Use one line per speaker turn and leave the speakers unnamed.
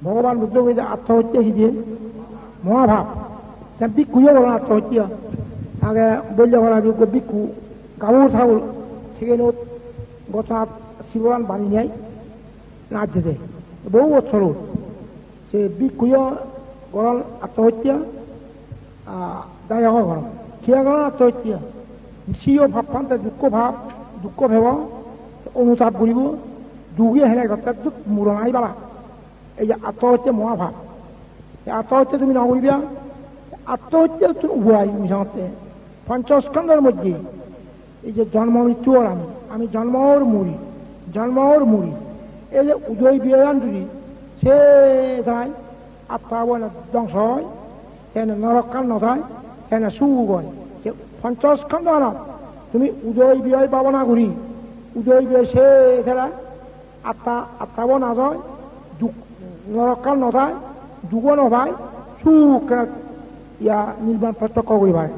ভগবান বুদ্ধ যে আত্মহত্যা হিজে মহাভাব ভিক্ষুও বলেন আত্মহত্যা আগে বললে বলা যোগ্য ভিক্ষু গাঁও থাউল থেকে গত শিবরান বাণী নেয় নাচতে বহু বছর সে ভিক্ষুও গরম আত্মহত্যা দায় গরম সিয়া গরম আত্মহত্যা সিও ভাব পান দুঃখ ভেব অনুতাপ করিব দুগে হেনে ঘরটা মুরনাই বালা এই যে আত্মহত্যা মহাভাব আত্মহত্যা তুমি নকরিবা আত্মহত্যা তুমি উভয় মিশাতে পঞ্চস্কন্ধের মধ্যে এই যে জন্ম মৃত্যু আমি জন্মর মুড়ি এই যে উদয় বিয়ান যদি সে যায় আত্মা বলে ধ্বংস হয় সেনে নরকাল নথায় সেনে সুখ হয় পঞ্চস্কন্ধ তুমি উদয় বিয় পাবনা করি উদয় বিয় সে খেলা আত্মা না যায় নরকাল নথায় দুগ নভায় সুখ ইয়া নির্বাণ প্রত্যক্ষ করি ভাই